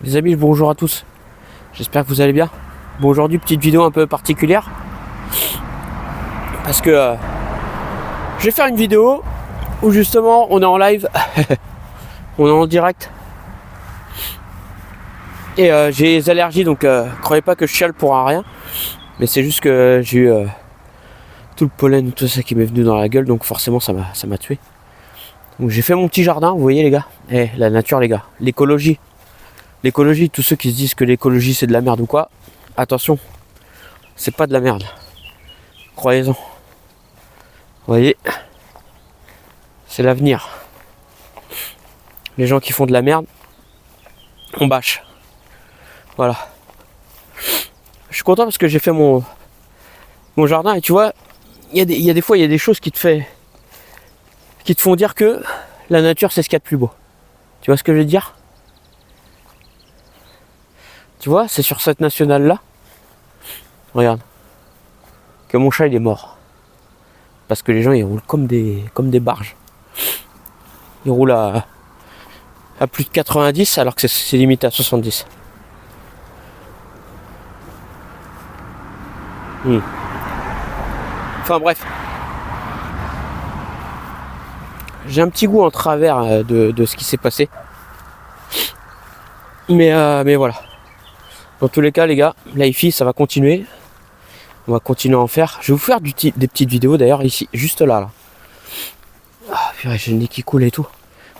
Les amis, bonjour à tous. J'espère que vous allez bien. Bon, aujourd'hui, petite vidéo un peu particulière. Parce que je vais faire une vidéo où justement on est en live. On est en direct. Et j'ai des allergies, donc croyez pas que je chiale pour un rien. Mais c'est juste que j'ai eu tout le pollen, tout ça qui m'est venu dans la gueule. Donc forcément ça m'a tué. Donc j'ai fait mon petit jardin, vous voyez les gars. La nature les gars. L'écologie. L'écologie, tous ceux qui se disent que l'écologie c'est de la merde ou quoi, attention, c'est pas de la merde. Croyez-en. Vous voyez, c'est l'avenir. Les gens qui font de la merde, on bâche. Voilà. Je suis content parce que j'ai fait mon jardin et tu vois, il y a des fois, il y a des choses qui te font dire que la nature c'est ce qu'il y a de plus beau. Tu vois ce que je veux dire? Tu vois, c'est sur cette nationale là, regarde, que mon chat il est mort. Parce que les gens ils roulent comme des barges. Ils roulent à plus de 90 alors que c'est limité à 70. Enfin bref. J'ai un petit goût en travers de ce qui s'est passé. Mais voilà. Dans tous les cas les gars, l'IFI ça va continuer. On va continuer à en faire. Je vais vous faire des petites vidéos d'ailleurs ici, juste là. Ah purée, j'ai le nez qui coule et tout.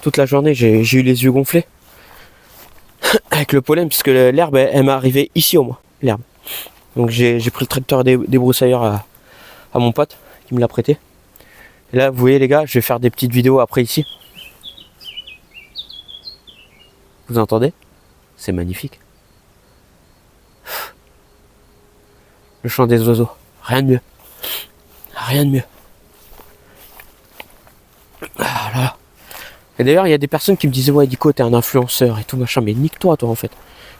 Toute la journée j'ai eu les yeux gonflés. Avec le pollen, puisque l'herbe elle m'est arrivée ici au moins. L'herbe. Donc j'ai pris le tracteur des broussailleurs à mon pote qui me l'a prêté. Et là vous voyez les gars, je vais faire des petites vidéos après ici. Vous entendez? C'est magnifique. Le chant des oiseaux. Rien de mieux. Rien de mieux. Ah là. Et d'ailleurs il y a des personnes qui me disaient ouais Dico t'es un influenceur et tout machin. Mais nique-toi toi en fait.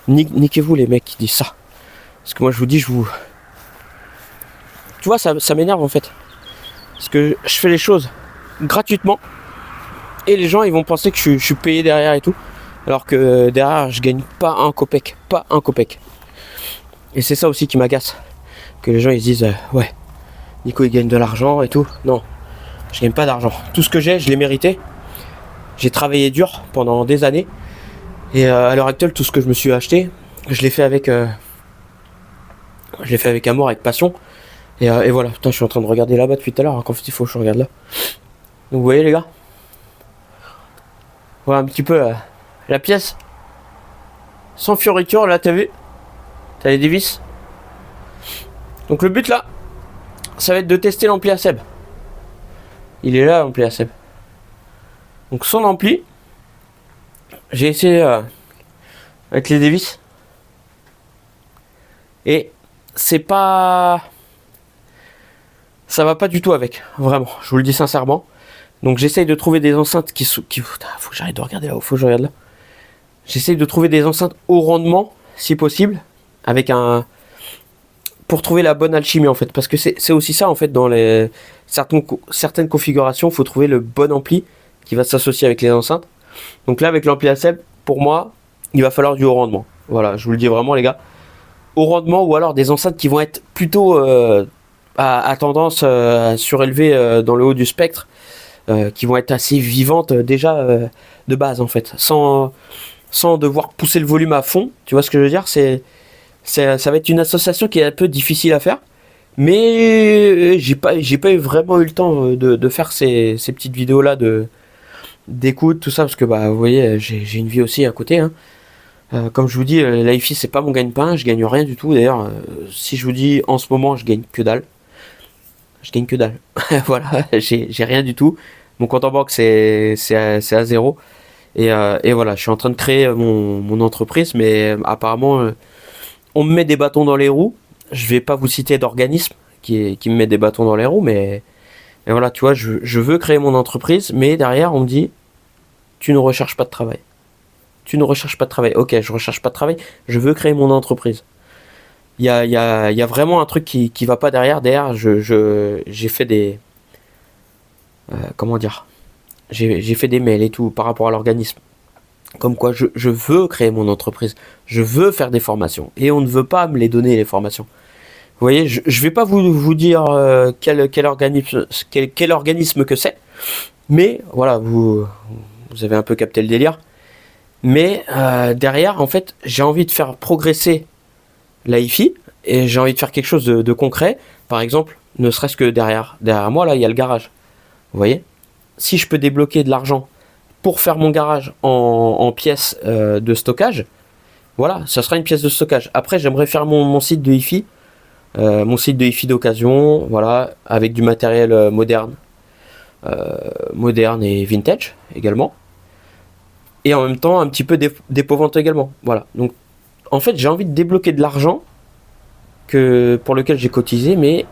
Niquez-vous les mecs qui disent ça. Parce que moi je vous dis, tu vois ça m'énerve en fait. Parce que je fais les choses gratuitement. Et les gens ils vont penser que je suis payé derrière et tout. Alors que derrière je gagne pas un copec. Pas un copec. Et c'est ça aussi qui m'agace. Que les gens ils se disent ouais Nico il gagne de l'argent et tout. Non, je gagne pas d'argent. Tout ce que j'ai, je l'ai mérité. J'ai travaillé dur pendant des années. Et à l'heure actuelle, tout ce que je me suis acheté, je l'ai fait avec amour, avec passion. Et voilà, putain, je suis en train de regarder là-bas depuis tout à l'heure, alors qu'en fait il faut que je regarde là. Donc vous voyez les gars, voilà un petit peu la pièce. Sans fioriture, là t'as vu? T'as les dévis. Donc le but là, ça va être de tester l'ampli à Seb. Il est là l'ampli à Seb. Donc son ampli, j'ai essayé avec les dévis. Et c'est pas... Ça va pas du tout avec, vraiment, je vous le dis sincèrement. Donc j'essaye de trouver des enceintes putain, faut que j'arrête de regarder là-haut, faut que je regarde là. J'essaye de trouver des enceintes haut rendement, si possible, avec pour trouver la bonne alchimie en fait. Parce que c'est aussi ça en fait, dans certaines configurations, il faut trouver le bon ampli qui va s'associer avec les enceintes. Donc là avec l'ampli à Seb, pour moi, il va falloir du haut rendement. Voilà, je vous le dis vraiment les gars. Haut rendement ou alors des enceintes qui vont être plutôt à tendance surélevée dans le haut du spectre. Qui vont être assez vivantes déjà de base en fait, sans devoir pousser le volume à fond. Tu vois ce que je veux dire? Ça va être une association qui est un peu difficile à faire, mais j'ai pas vraiment eu le temps de faire ces petites vidéos là d'écoute tout ça, parce que bah vous voyez j'ai une vie aussi à côté hein. Comme je vous dis, l'IFI c'est pas mon gagne-pain, je gagne rien du tout d'ailleurs. Si je vous dis en ce moment je gagne que dalle, voilà, j'ai rien du tout. Mon compte en banque c'est à zéro. Et voilà, je suis en train de créer mon entreprise, mais apparemment on me met des bâtons dans les roues. Je vais pas vous citer d'organisme qui me met des bâtons dans les roues, mais voilà, tu vois, je veux créer mon entreprise, mais derrière on me dit tu ne recherches pas de travail. Ok, je recherche pas de travail, je veux créer mon entreprise. Il y a vraiment un truc qui va pas derrière. Derrière, j'ai fait des... comment dire, j'ai fait des mails et tout par rapport à l'organisme. Comme quoi, je veux créer mon entreprise, je veux faire des formations, et on ne veut pas me les donner, les formations. Vous voyez, je vais pas vous dire quel organisme que c'est, mais voilà, vous avez un peu capté le délire. Mais derrière, en fait, j'ai envie de faire progresser l'AIFI, et j'ai envie de faire quelque chose de concret. Par exemple, ne serait-ce que derrière moi, là, il y a le garage. Vous voyez, si je peux débloquer de l'argent pour faire mon garage en pièces de stockage, voilà, ça sera une pièce de stockage. Après, j'aimerais faire mon site de hi-fi, mon site de hi-fi d'occasion, voilà, avec du matériel moderne et vintage également. Et en même temps, un petit peu dépôt-vente également. Voilà. Donc, en fait, j'ai envie de débloquer de l'argent pour lequel j'ai cotisé, mais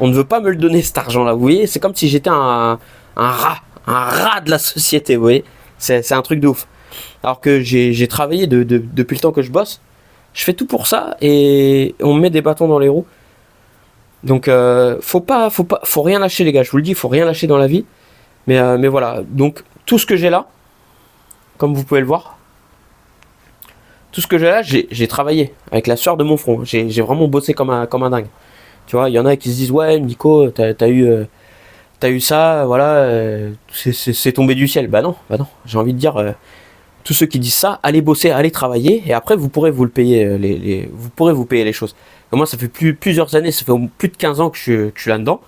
on ne veut pas me le donner, cet argent-là. Vous voyez, c'est comme si j'étais un rat de la société, vous voyez. C'est un truc de ouf. Alors que j'ai travaillé depuis le temps que je bosse, je fais tout pour ça et on me met des bâtons dans les roues. Donc, faut rien lâcher, les gars. Je vous le dis, faut rien lâcher dans la vie. Mais voilà. Donc, tout ce que j'ai là, comme vous pouvez le voir, tout ce que j'ai là, j'ai travaillé avec la sueur de mon front. J'ai vraiment bossé comme un dingue. Tu vois, il y en a qui se disent, ouais, Nico, t'as eu ça, voilà, c'est tombé du ciel. Bah non. J'ai envie de dire, tous ceux qui disent ça, allez bosser, allez travailler, et après vous pourrez vous le payer, vous pourrez vous payer les choses. Et moi, ça fait plusieurs années, ça fait plus de 15 ans que je suis là-dedans,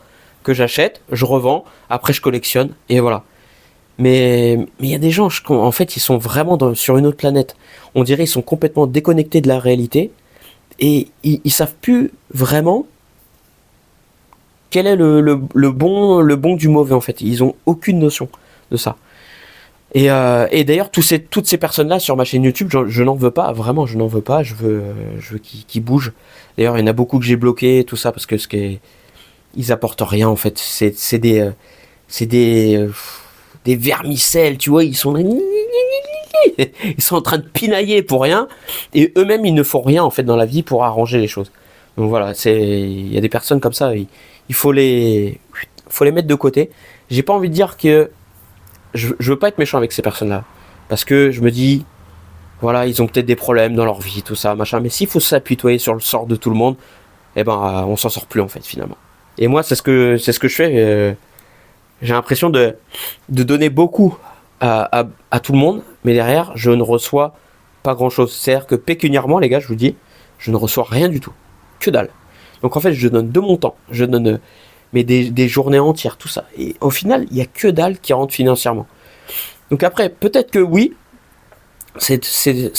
que j'achète, je revends, après je collectionne, et voilà. Mais il y a des gens, en fait, ils sont vraiment sur une autre planète. On dirait ils sont complètement déconnectés de la réalité, et ils savent plus vraiment quel est le bon du mauvais, en fait. Ils ont aucune notion de ça. Et d'ailleurs, toutes ces personnes-là sur ma chaîne YouTube, je n'en veux pas, vraiment, je n'en veux pas. Je veux qu'ils bougent. D'ailleurs, il y en a beaucoup que j'ai bloqué, tout ça, parce que ils apportent rien, en fait. C'est des vermicelles, tu vois. Ils sont en train de pinailler pour rien, et eux-mêmes, ils ne font rien, en fait, dans la vie pour arranger les choses. Donc voilà, il y a des personnes comme ça, il faut les mettre de côté. J'ai pas envie de dire que je veux pas être méchant avec ces personnes-là, parce que je me dis, voilà, ils ont peut-être des problèmes dans leur vie, tout ça, machin, mais s'il faut s'apitoyer sur le sort de tout le monde, eh ben, on s'en sort plus, en fait, finalement. Et moi, c'est ce que je fais. J'ai l'impression de donner beaucoup à tout le monde, mais derrière, je ne reçois pas grand-chose. C'est-à-dire que pécuniairement, les gars, je vous dis, je ne reçois rien du tout. Que dalle. Donc en fait, je donne de mon temps, je donne mais des journées entières, tout ça. Et au final, il n'y a que dalle qui rentre financièrement. Donc après, peut-être que oui, c'est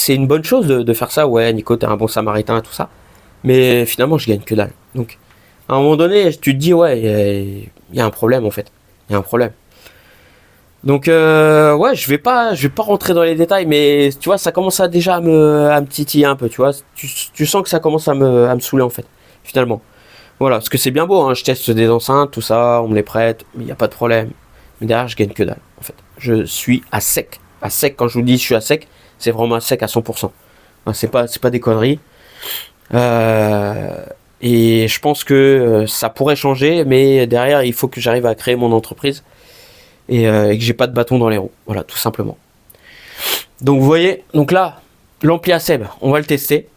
une bonne chose de faire ça. Ouais, Nico, t'es un bon samaritain et tout ça. Mais finalement, je gagne que dalle. Donc, à un moment donné, tu te dis, ouais, il y a un problème en fait. Il y a un problème. Donc, ouais, je vais pas rentrer dans les détails, mais tu vois, ça commence déjà à me titiller un peu, tu vois. Tu sens que ça commence à me saouler en fait, finalement. Voilà, parce que c'est bien beau, hein, je teste des enceintes, tout ça, on me les prête, mais il n'y a pas de problème. Mais derrière, je gagne que dalle, en fait. Je suis à sec. À sec, quand je vous dis je suis à sec, c'est vraiment à sec à 100%. Enfin, c'est pas des conneries. Et je pense que ça pourrait changer, mais derrière, il faut que j'arrive à créer mon entreprise et que j'ai pas de bâton dans les roues. Voilà, tout simplement. Donc, vous voyez, donc là, l'ampli à Seb, on va le tester.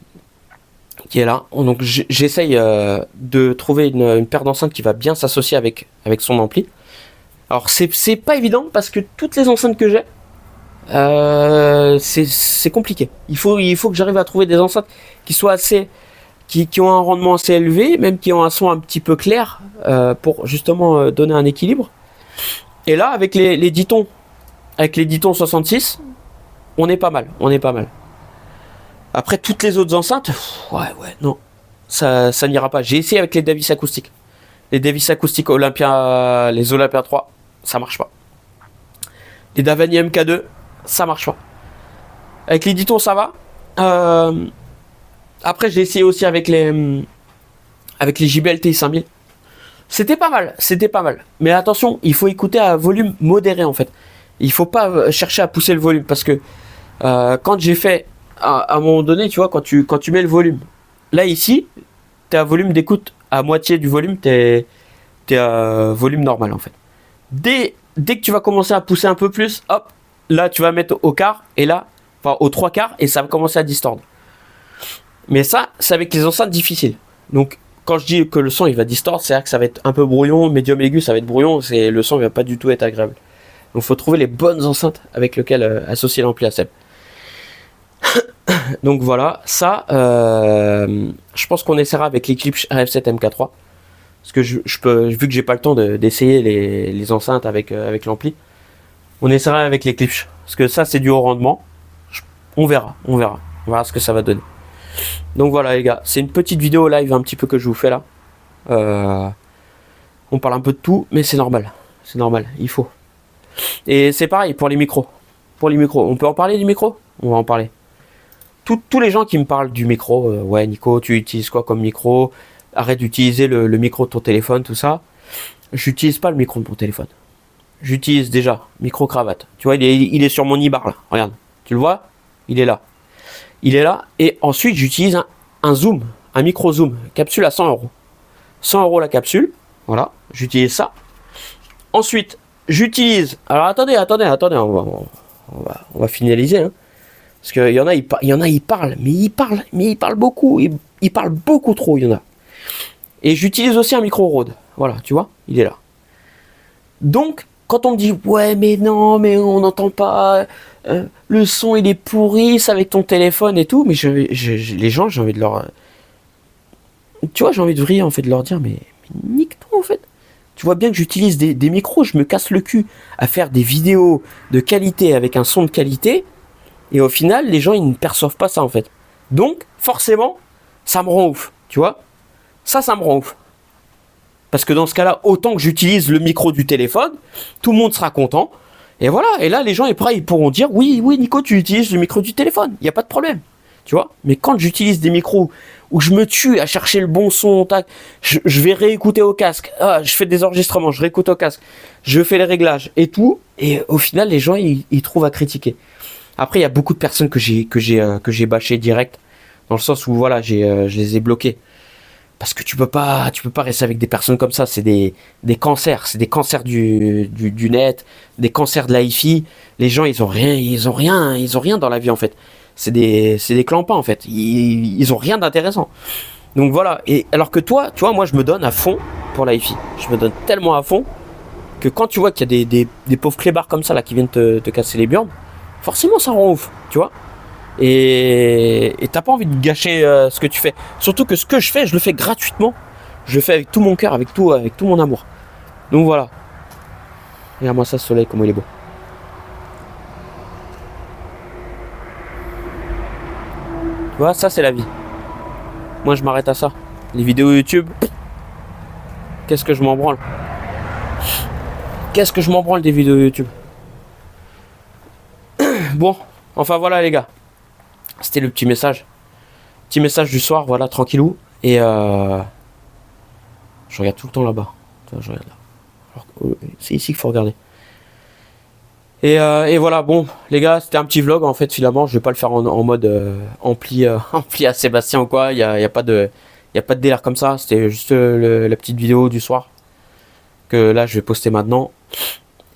Qui est là. Donc j'essaye de trouver une paire d'enceintes qui va bien s'associer avec son ampli. Alors c'est pas évident parce que toutes les enceintes que j'ai, c'est compliqué. Il faut que j'arrive à trouver des enceintes qui soient qui ont un rendement assez élevé, même qui ont un son un petit peu clair pour justement donner un équilibre. Et là avec les Ditton, avec les Ditton 66, on est pas mal. Après, toutes les autres enceintes, ouais, non, ça n'ira pas. J'ai essayé avec les Davis acoustiques. Les Davis acoustiques Olympia, les Olympia 3, ça marche pas. Les Davani MK2, ça marche pas. Avec les Ditton, ça va. Après, j'ai essayé aussi avec les JBL TI 5000. C'était pas mal. Mais attention, il faut écouter à volume modéré, en fait. Il faut pas chercher à pousser le volume, parce que quand j'ai fait à un moment donné, tu vois, quand tu mets le volume, là ici, t'es à volume d'écoute à moitié du volume, t'es à volume normal en fait. Dès que tu vas commencer à pousser un peu plus, hop, là tu vas mettre au quart, et là, Enfin, aux 3/4, et ça va commencer à distordre. Mais ça, c'est avec les enceintes difficiles. Donc, quand je dis que le son il va distordre, c'est-à-dire que ça va être un peu brouillon, médium aigu, ça va être brouillon, le son il va pas du tout être agréable. Donc, il faut trouver les bonnes enceintes avec lesquelles associer l'ampli à Seb. Donc voilà, ça, je pense qu'on essaiera avec l'Eclipse RF7 MK3. Parce que vu que j'ai pas le temps d'essayer les enceintes avec l'ampli, on essaiera avec l'Eclipse. Parce que ça, c'est du haut rendement. On verra ce que ça va donner. Donc voilà les gars, c'est une petite vidéo live un petit peu que je vous fais là. On parle un peu de tout, mais c'est normal, il faut. Et c'est pareil pour les micros. On peut en parler du micro? On va en parler. Tous les gens qui me parlent du micro, ouais Nico, tu utilises quoi comme micro? Arrête d'utiliser le micro de ton téléphone, tout ça. J'utilise pas le micro de mon téléphone. J'utilise déjà micro cravate. Tu vois, il est sur mon e-bar là. Regarde, tu le vois? Il est là. Et ensuite j'utilise un zoom, un micro zoom, capsule à 100 euros. 100 euros la capsule. Voilà, j'utilise ça. Ensuite, j'utilise. Alors attendez, on va finaliser. Hein. Parce qu'il y en a, ils parlent, mais ils parlent beaucoup. Ils parlent beaucoup trop, il y en a. Et j'utilise aussi un micro Rode. Voilà, tu vois, il est là. Donc, quand on me dit, ouais, mais non, mais on n'entend pas, le son il est pourri, c'est avec ton téléphone et tout, mais les gens, j'ai envie de leur. Tu vois, j'ai envie de vriller, en fait, de leur dire, mais nique-toi, en fait. Tu vois bien que j'utilise des micros, je me casse le cul à faire des vidéos de qualité avec un son de qualité, et au final, les gens, ils ne perçoivent pas ça, en fait. Donc, forcément, ça me rend ouf, tu vois. Ça me rend ouf. Parce que dans ce cas-là, autant que j'utilise le micro du téléphone, tout le monde sera content. Et voilà, et là, les gens, ils pourront dire, oui, Nico, tu utilises le micro du téléphone, il n'y a pas de problème. Tu vois. Mais quand j'utilise des micros où je me tue à chercher le bon son, tac, je vais réécouter au casque, je fais des enregistrements, je réécoute au casque, je fais les réglages et tout, et au final, les gens, ils trouvent à critiquer. Après, il y a beaucoup de personnes que j'ai bâché direct, dans le sens où, voilà, je les ai bloqués. Parce que tu peux pas rester avec des personnes comme ça, c'est des cancers, c'est des cancers du net, des cancers de la hi-fi. Les gens, ils ont rien dans la vie en fait. C'est des clampins en fait. Ils ont rien d'intéressant. Donc voilà. Et alors que toi, tu vois, moi je me donne à fond pour la hi-fi. Je me donne tellement à fond que quand tu vois qu'il y a des pauvres clébards comme ça là qui viennent te casser les burnes, forcément ça rend ouf, tu vois. Et t'as pas envie de gâcher ce que tu fais. Surtout que ce que je fais, je le fais gratuitement. Je le fais avec tout mon cœur, avec tout mon amour. Donc voilà. Regarde-moi ça, ce soleil, comment il est beau. Tu vois, ça c'est la vie. Moi je m'arrête à ça. Les vidéos YouTube, qu'est-ce que je m'en branle. Qu'est-ce que je m'en branle des vidéos YouTube. Bon, enfin voilà les gars. C'était le petit message. Petit message du soir, voilà, tranquillou. Et je regarde tout le temps là-bas. Je regarde là. C'est ici qu'il faut regarder. Et voilà, bon, les gars, c'était un petit vlog en fait, finalement. Je vais pas le faire en mode ampli à Sébastien ou quoi. Il y a pas de délire comme ça. C'était juste la petite vidéo du soir que là je vais poster maintenant.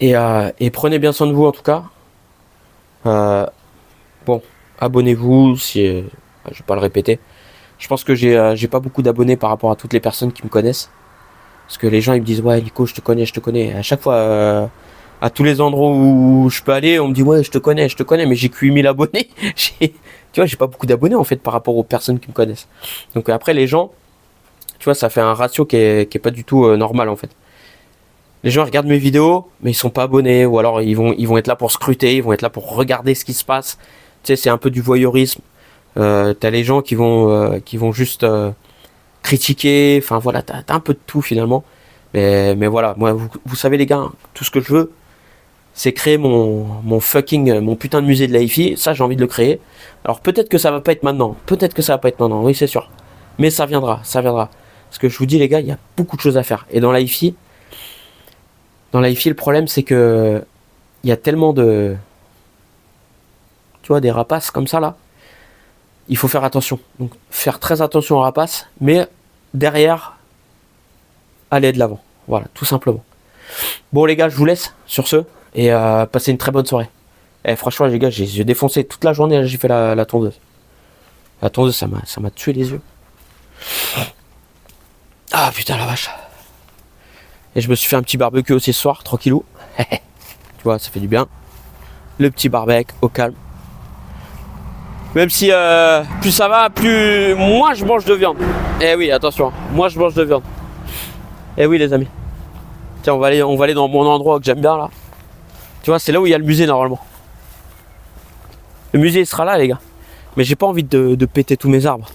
Et prenez bien soin de vous en tout cas. Bon, abonnez-vous si je vais pas le répéter. Je pense que j'ai pas beaucoup d'abonnés par rapport à toutes les personnes qui me connaissent. Parce que les gens ils me disent ouais Nico je te connais. À chaque fois à tous les endroits où je peux aller, on me dit ouais je te connais, mais j'ai que 8000 abonnés. Tu vois, j'ai pas beaucoup d'abonnés en fait par rapport aux personnes qui me connaissent. Donc après les gens, tu vois, ça fait un ratio qui est pas du tout normal en fait. Les gens regardent mes vidéos, mais ils sont pas abonnés, ou alors ils vont être là pour scruter, ils vont être là pour regarder ce qui se passe. Tu sais, c'est un peu du voyeurisme. T'as les gens qui vont juste critiquer, enfin voilà, t'as un peu de tout finalement. Mais voilà, moi vous savez les gars, tout ce que je veux, c'est créer mon putain de musée de la hi-fi. Ça j'ai envie de le créer. Alors peut-être que ça va pas être maintenant, oui c'est sûr. Mais ça viendra. Parce que je vous dis les gars, il y a beaucoup de choses à faire. Et dans la hi-fi, le problème c'est que il y a tellement de, tu vois, des rapaces comme ça là. Il faut faire attention. Donc faire très attention aux rapaces, mais derrière, aller de l'avant. Voilà, tout simplement. Bon les gars, je vous laisse sur ce et passez une très bonne soirée. Eh, franchement, les gars, j'ai défoncé toute la journée, j'ai fait la tondeuse. La tondeuse, ça m'a tué les yeux. Ah putain la vache. Et je me suis fait un petit barbecue aussi ce soir, tranquillou. Tu vois, ça fait du bien. Le petit barbecue au calme. Même si plus ça va, plus moi je mange de viande. Eh oui, attention, moi je mange de viande. Eh oui les amis. Tiens, on va aller dans mon endroit que j'aime bien là. Tu vois, c'est là où il y a le musée normalement. Le musée il sera là les gars. Mais j'ai pas envie de péter tous mes arbres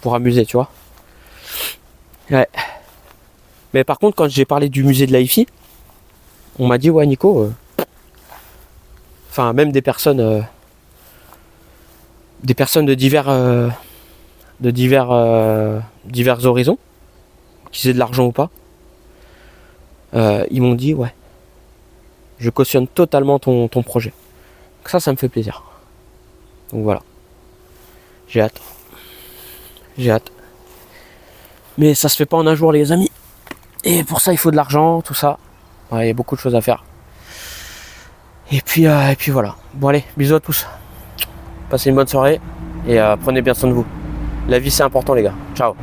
pour amuser, tu vois. Ouais. Mais par contre, quand j'ai parlé du musée de la hi-fi, on m'a dit ouais Nico, enfin même des personnes de divers horizons, qu'ils aient de l'argent ou pas, ils m'ont dit ouais, je cautionne totalement ton projet. Donc ça me fait plaisir. Donc voilà, j'ai hâte. Mais ça se fait pas en un jour les amis. Et pour ça il faut de l'argent, tout ça. Ouais, il y a beaucoup de choses à faire. Et puis voilà. Bon allez, bisous à tous. Passez une bonne soirée et prenez bien soin de vous. La vie c'est important les gars. Ciao.